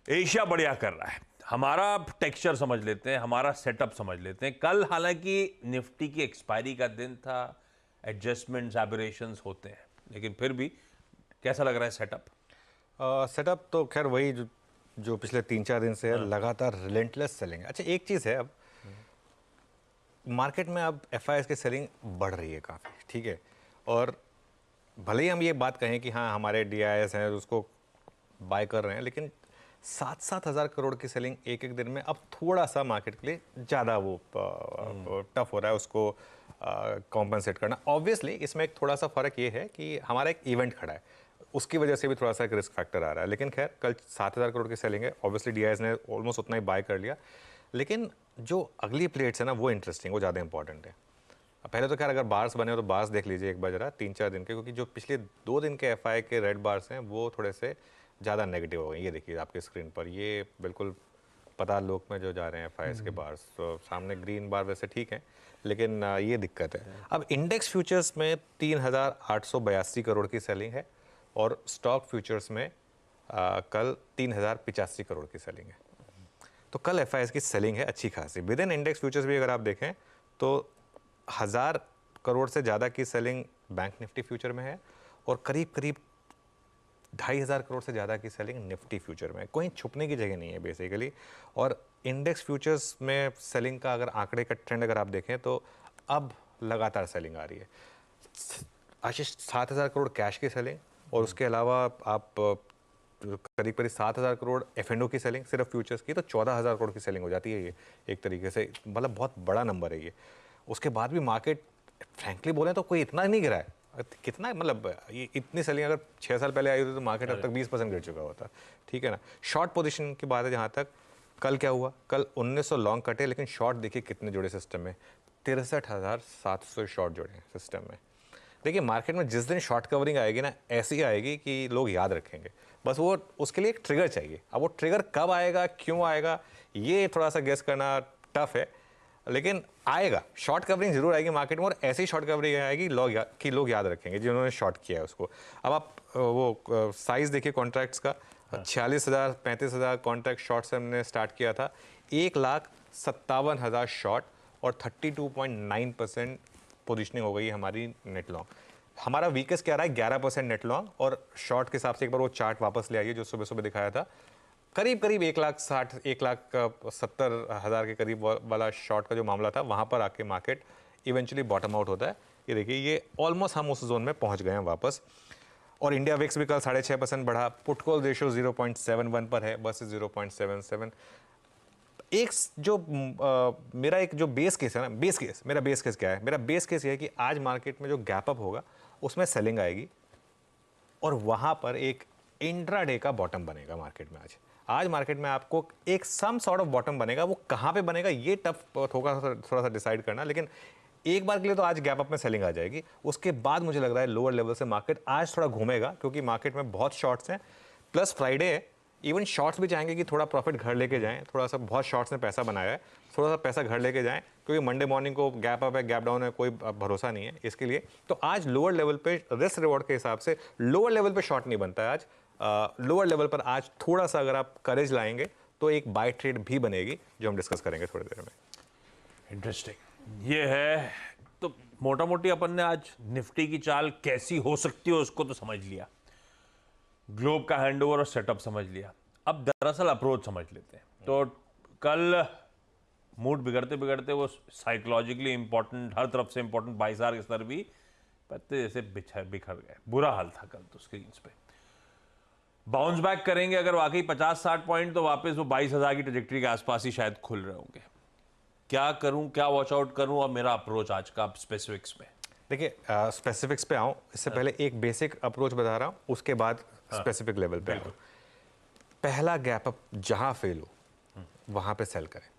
Asia बढ़िया कर रहा है, हमारा टेक्सचर समझ लेते हैं, हमारा सेटअप समझ लेते हैं। कल हालांकि निफ्टी की एक्सपायरी का दिन था, एडजस्टमेंट्स एबरेशंस होते हैं, लेकिन फिर भी कैसा लग रहा है सेटअप? सेटअप तो खैर वही जो पिछले 3-4 दिन से है, लगातार रिलेंटलेस सेलिंग। अच्छा, एक चीज़ है, अब मार्केट में अब एफआईआईज की सेलिंग बढ़ रही है काफ़ी, ठीक है। और भले ही हम ये बात कहें कि हाँ हमारे डीआईएस हैं उसको बाय कर रहे हैं, लेकिन 7-7 हज़ार करोड़ की सेलिंग एक एक दिन में अब थोड़ा सा मार्केट के लिए ज़्यादा वो टफ हो रहा है उसको कॉम्पनसेट करना। ऑब्वियसली इसमें एक थोड़ा सा फ़र्क ये है कि हमारा एक इवेंट खड़ा है, उसकी वजह से भी थोड़ा सा एक रिस्क फैक्टर आ रहा है। लेकिन खैर कल 7,000 करोड़ की सेलिंग है, ऑब्वियसली डीआईएस ने ऑलमोस्ट उतना ही बाय कर लिया। लेकिन जो अगली प्लेट्स है ना, वो इंटरेस्टिंग, वो ज़्यादा इंपॉर्टेंट है। पहले तो खैर अगर बार्स बने हो तो बार्स देख लीजिए एक बार जरा 3-4 दिन के, क्योंकि जो पिछले 2 दिन के एफआई के रेड बार्स हैं वो थोड़े से ज़्यादा नेगेटिव हो गए। ये देखिए आपके स्क्रीन पर, ये बिल्कुल पताल लोक में जो जा रहे हैं एफआईएस के बार्स। तो सामने ग्रीन बार वैसे ठीक है, लेकिन ये दिक्कत है। अब इंडेक्स फ्यूचर्स में 3,882 करोड़ की सेलिंग है और स्टॉक फ्यूचर्स में कल 3,085 करोड़ की सेलिंग है। तो कल एफआईएस की सेलिंग है अच्छी खासी। विद इन इंडेक्स फ्यूचर्स भी अगर आप देखें तो 1,000 करोड़ से ज़्यादा की सेलिंग बैंक निफ्टी फ्यूचर में है और करीब करीब 2,500 करोड़ से ज़्यादा की सेलिंग निफ्टी फ्यूचर में। कोई छुपने की जगह नहीं है बेसिकली। और इंडेक्स फ्यूचर्स में सेलिंग का अगर आंकड़े का ट्रेंड अगर आप देखें तो अब लगातार सेलिंग आ रही है। आशीष, 7,000 करोड़ कैश की सेलिंग और उसके अलावा आप करीब करीब 7,000 करोड़ एफ&ओ की सेलिंग सिर्फ फ्यूचर्स की, तो 14,000 करोड़ की सेलिंग हो जाती है। ये एक तरीके से मतलब बहुत बड़ा नंबर है ये। उसके बाद भी मार्केट फ्रैंकली बोले तो कोई इतना नहीं गिरा है। कितना मतलब ये इतनी सेलिंग अगर 6 साल पहले आई होती तो मार्केट अब तक 20% गिर चुका होता, ठीक है ना। शॉर्ट पोजीशन की बात है जहाँ तक, कल क्या हुआ, कल 1900 लॉन्ग कटे, लेकिन शॉर्ट देखिए कितने जुड़े सिस्टम में, 63,700 शॉर्ट जुड़े हैं सिस्टम में। देखिए मार्केट में जिस दिन शॉर्ट कवरिंग आएगी ना, ऐसी आएगी कि लोग याद रखेंगे। बस वो उसके लिए एक ट्रिगर चाहिए। अब वो ट्रिगर कब आएगा, क्यों आएगा, ये थोड़ा सा गेस करना टफ है, लेकिन आएगा। शॉर्ट कवरिंग जरूर आएगी मार्केट में और ऐसी शॉर्ट कवरिंग आएगी लोग याद रखेंगे जिन्होंने शॉर्ट किया है उसको। अब आप वो साइज देखिए कॉन्ट्रैक्ट्स का, 46,000 35,000 कॉन्ट्रैक्ट शॉर्ट से हमने स्टार्ट किया था, 1,57,000 शॉर्ट और 32.9% पोजीशनिंग हो गई हमारी नेट लॉन्ग। हमारा वीकेस्ट क्या रहा है, 11% नेट लॉन्ग। और शॉर्ट के हिसाब से एक बार वो चार्ट वापस ले आइए जो सुबह सुबह दिखाया था, करीब करीब 1,70,000 के करीब वाला शॉर्ट का जो मामला था, वहां पर आके मार्केट इवेंचुअली बॉटम आउट होता है। ये देखिए, ये ऑलमोस्ट हम उस जोन में पहुंच गए हैं वापस। और इंडिया विक्स भी कल 6.5% बढ़ा। पुट कॉल रेशियो 0.71 पर है, बस 0.77। एक जो मेरा एक जो बेस केस है ना, मेरा बेस केस क्या है, मेरा बेस केस ये है कि आज मार्केट में जो गैप अप होगा उसमें सेलिंग आएगी और वहां पर एक इंट्राडे का बॉटम बनेगा मार्केट में। आज मार्केट में आपको एक सम सॉर्ट ऑफ बॉटम बनेगा, वो कहां पे बनेगा ये टफ होगा थोड़ा सा डिसाइड करना, लेकिन एक बार के लिए तो आज गैप अप में सेलिंग आ जाएगी। उसके बाद मुझे लग रहा है लोअर लेवल से मार्केट आज थोड़ा घूमेगा, क्योंकि मार्केट में बहुत शॉर्ट्स हैं, प्लस फ्राइडे है। इवन शॉर्ट्स भी चाहेंगे कि थोड़ा प्रॉफिट घर लेके जाएं, थोड़ा सा बहुत शॉर्ट्स ने पैसा बनाया है, थोड़ा सा पैसा घर लेके जाएं, क्योंकि मंडे मॉर्निंग को गैप अप है गैप डाउन है, कोई भरोसा नहीं है इसके लिए। तो आज लोअर लेवल पे रिस्क रिवॉर्ड के हिसाब से लोअर लेवल पे शॉर्ट नहीं बनता है आज। लोअर लेवल पर आज थोड़ा सा अगर आप करेज लाएंगे तो एक बाय ट्रेड भी बनेगी, जो हम डिस्कस करेंगे थोड़ी देर में। इंटरेस्टिंग ये है। तो मोटा मोटी अपन ने आज निफ्टी की चाल कैसी हो सकती है उसको तो समझ लिया, ग्लोब का हैंडओवर और सेटअप समझ लिया। अब दरअसल अप्रोच समझ लेते हैं। तो कल मूड बिगड़ते बिगड़ते वो साइकोलॉजिकली इंपॉर्टेंट, हर तरफ से इंपॉर्टेंट 22,000 के स्तर भी पत्ते जैसे बिखर गए। बुरा हाल था कल तो स्क्रीन पे। बाउंस बैक करेंगे अगर वाकई 50-60 पॉइंट, तो वापस वो 22,000 की ट्रेजेक्टरी के आसपास ही शायद खुल रहे होंगे। क्या करूं, क्या वॉच आउट करूं, और मेरा अप्रोच आज का स्पेसिफिक्स में। देखिए स्पेसिफिक्स पे आऊं इससे पहले एक बेसिक अप्रोच बता रहा हूं, उसके बाद स्पेसिफिक लेवल पे आऊं। पहला गैप अप जहां फेल हो वहां पे सेल करें।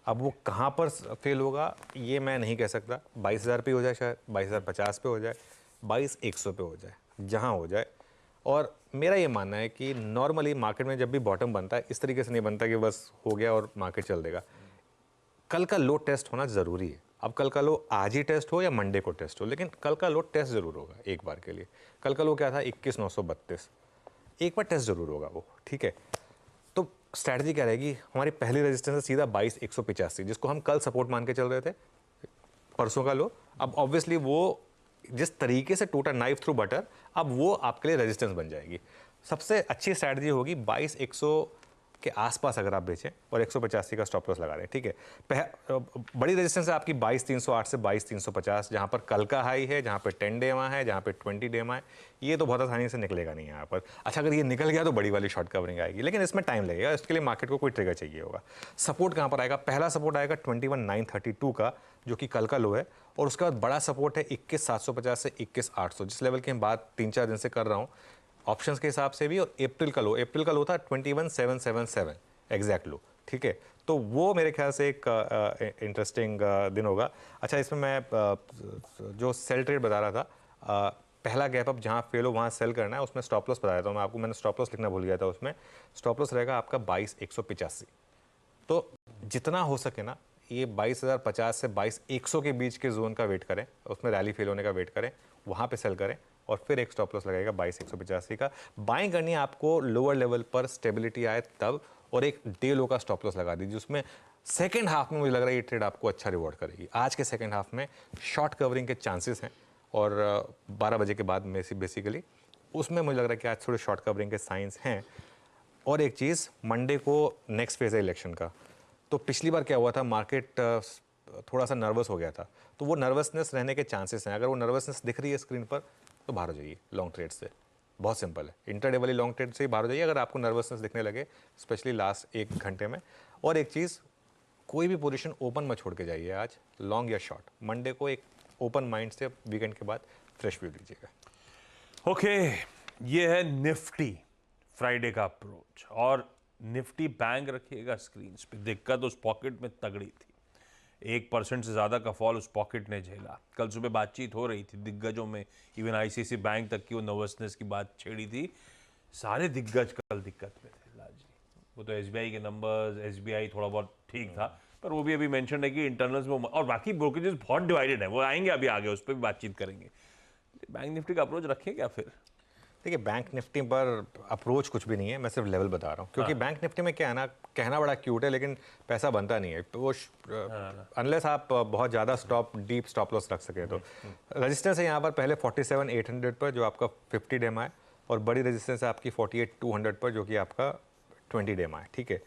अब वो कहां पर फेल होगा ये मैं नहीं कह सकता। 22,000 पे हो जाए, शायद 22,050 पे हो जाए, 22,100 पे हो जाए, जहां हो जाए। और मेरा ये मानना है कि नॉर्मली मार्केट में जब भी बॉटम बनता है इस तरीके से नहीं बनता कि बस हो गया और मार्केट चल देगा। कल का लो टेस्ट होना ज़रूरी है। अब कल का लो आज ही टेस्ट हो या मंडे को टेस्ट हो, लेकिन कल का लो टेस्ट ज़रूर होगा एक बार के लिए। कल का लो क्या था, 21,932, एक बार टेस्ट ज़रूर होगा वो, ठीक है। तो स्ट्रैटेजी क्या रहेगी, हमारी पहली रेजिस्टेंस है सीधा 22,185, जिसको हम कल सपोर्ट मान के चल रहे थे, परसों का लो। अब ऑब्वियसली वो जिस तरीके से टूटा नाइफ थ्रू बटर, अब वो आपके लिए रेजिस्टेंस बन जाएगी। सबसे अच्छी स्ट्रैटेजी होगी 22,100 के आसपास अगर आप बेचें और 185 का स्टॉप लॉस लगा रहे हैं, ठीक है। बड़ी रेजिस्टेंस है आपकी 22,308 से 22,350, जहाँ पर कल का हाई है, जहाँ पे 10 डे है, जहाँ पे 20 डे है। ये तो बहुत आसानी से निकलेगा नहीं यहाँ पर। अच्छा, अगर ये निकल गया तो बड़ी वाली शॉर्ट कवरिंग आएगी, लेकिन इसमें टाइम लगेगा। इसके लिए मार्केट को कोई ट्रिगर चाहिए होगा। सपोर्ट कहाँ पर आएगा, पहला सपोर्ट आएगा 21,932 का, जो कि कल का लो है, और उसके बाद बड़ा सपोर्ट है 21,750 से 21,800, जिस लेवल की हम बात 3-4 दिन से कर रहा हूँ ऑप्शंस के हिसाब से भी। और अप्रैल का लो था 21,777 एग्जैक्ट लो, ठीक है। तो वो मेरे ख्याल से एक इंटरेस्टिंग दिन होगा। अच्छा, इसमें मैं जो सेल ट्रेड बता रहा था, पहला गैप अप जहाँ फेल हो वहाँ सेल करना है, उसमें स्टॉप लॉस बताया था मैं आपको, मैंने स्टॉप लॉस लिखना भूल गया था। उसमें स्टॉप लॉस रहेगा आपका 22,185। तो जितना हो सके ना, ये 22,050 से 22,100 के बीच के जोन का वेट करें, उसमें रैली फेल होने का वेट करें, वहाँ पे सेल करें, और फिर एक स्टॉप लॉस लगेगा 22,185 का। बाइंग करनी है आपको लोअर लेवल पर स्टेबिलिटी आए तब, और एक डे लो का स्टॉप लॉस लगा दीजिए। उसमें सेकंड हाफ में मुझे लग रहा है ये ट्रेड आपको अच्छा रिवॉर्ड करेगी। आज के सेकंड हाफ में शॉर्ट कवरिंग के चांसेस हैं, और 12 बजे के बाद में बेसिकली उसमें मुझे लग रहा है कि आज थोड़े शॉर्ट कवरिंग के साइंस हैं। और एक चीज़, मंडे को नेक्स्ट फेज है इलेक्शन का। तो पिछली बार क्या हुआ था, मार्केट थोड़ा सा नर्वस हो गया था, तो वो नर्वसनेस रहने के चांसेस हैं। अगर वो नर्वसनेस दिख रही है स्क्रीन पर तो बाहर हो जाइए लॉन्ग ट्रेड से। बहुत सिंपल है, इंटरडे वाली लॉन्ग ट्रेड से ही बाहर हो जाइए अगर आपको नर्वसनेस दिखने लगे, स्पेशली लास्ट 1 घंटे में। और एक चीज़, कोई भी पोजीशन ओपन मत छोड़ के जाइए आज, लॉन्ग या शॉर्ट। मंडे को एक ओपन माइंड से वीकेंड के बाद फ्रेश व्यू लीजिएगा। ओके, ये है निफ्टी फ्राइडे का अप्रोच। और निफ्टी बैंक रखिएगा स्क्रीन पे। दिक्कत उस पॉकेट में तगड़ी थी, 1% से ज़्यादा का फॉल उस पॉकेट ने झेला। कल सुबह बातचीत हो रही थी दिग्गजों में, इवन आईसीआईसी बैंक तक की वो नर्वसनेस की बात छेड़ी थी। सारे दिग्गज कल दिक्कत में थे लाजी। वो तो एसबीआई के नंबर्स, एसबीआई थोड़ा बहुत ठीक था, पर वो भी अभी मेंशन है कि इंटरनल्स में, और बाकी ब्रोकरेजेस बहुत डिवाइडेड है। वो आएंगे अभी आगे, उस पर भी बातचीत करेंगे। बैंक निफ्टी का अप्रोच रखें क्या फिर? देखिए, बैंक निफ्टी पर अप्रोच कुछ भी नहीं है, मैं सिर्फ लेवल बता रहा हूँ। क्योंकि बैंक निफ्टी में क्या है ना, कहना बड़ा क्यूट है लेकिन पैसा बनता नहीं है। तो वो अनलेस आप बहुत ज़्यादा डीप स्टॉप लॉस रख सके तो। रेजिस्टेंस है यहाँ पर पहले 47,800 पर, जो आपका 50 डे है, और बड़ी रेजिस्टेंस है आपकी 48,200 पर, जो कि आपका 20 डे है, ठीक है।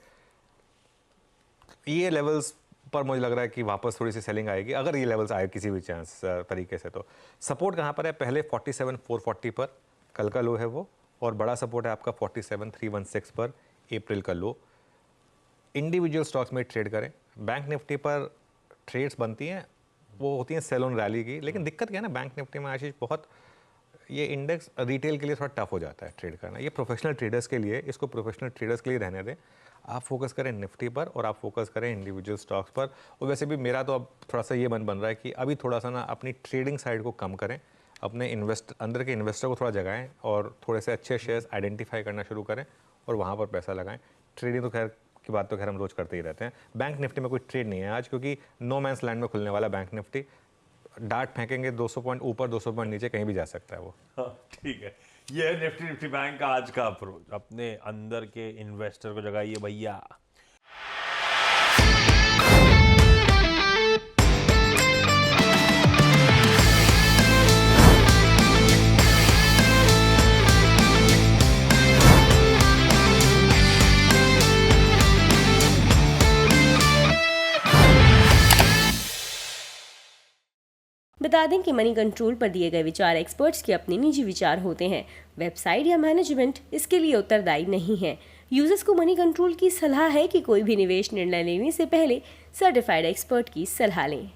ये लेवल्स पर मुझे लग रहा है कि वापस थोड़ी सी सेलिंग आएगी, अगर ये लेवल्स आए किसी भी चांस तरीके से। तो सपोर्ट कहाँ पर है, पहले 47,440 पर, कल का लो है वो, और बड़ा सपोर्ट है आपका 47,316 पर, अप्रैल का लो। इंडिविजुअल स्टॉक्स में ट्रेड करें। बैंक निफ्टी पर ट्रेड्स बनती हैं, वो होती हैं सेल ऑन रैली की, लेकिन दिक्कत क्या है ना बैंक निफ्टी में आशीष, बहुत ये इंडेक्स रिटेल के लिए थोड़ा टफ हो जाता है ट्रेड करना। ये प्रोफेशनल ट्रेडर्स के लिए, इसको प्रोफेशनल ट्रेडर्स के लिए रहने दें। आप फोकस करें निफ्टी पर, और आप फोकस करें इंडिविजुअल स्टॉक्स पर। और वैसे भी मेरा तो अब थोड़ा सा ये मन बन रहा है कि अभी थोड़ा सा ना अपनी ट्रेडिंग साइड को कम करें, अपने अंदर के इन्वेस्टर को थोड़ा जगाएं, और थोड़े से अच्छे शेयर्स आइडेंटिफाई करना शुरू करें, और वहाँ पर पैसा लगाएं। ट्रेडिंग तो खैर की बात तो खैर हम रोज करते ही रहते हैं। बैंक निफ्टी में कोई ट्रेड नहीं है आज, क्योंकि नो मैंस लैंड में खुलने वाला बैंक निफ्टी। डार्ट फेंकेंगे 200 पॉइंट ऊपर, 200 पॉइंट नीचे, कहीं भी जा सकता है वो। ठीक है, ये है निफ्टी बैंक का आज का अप्रोच। अपने अंदर के इन्वेस्टर को जगाइए भैया। बता दें कि मनी कंट्रोल पर दिए गए विचार एक्सपर्ट्स के अपने निजी विचार होते हैं। वेबसाइट या मैनेजमेंट इसके लिए उत्तरदायी नहीं है। यूजर्स को मनी कंट्रोल की सलाह है कि कोई भी निवेश निर्णय लेने से पहले सर्टिफाइड एक्सपर्ट की सलाह लें।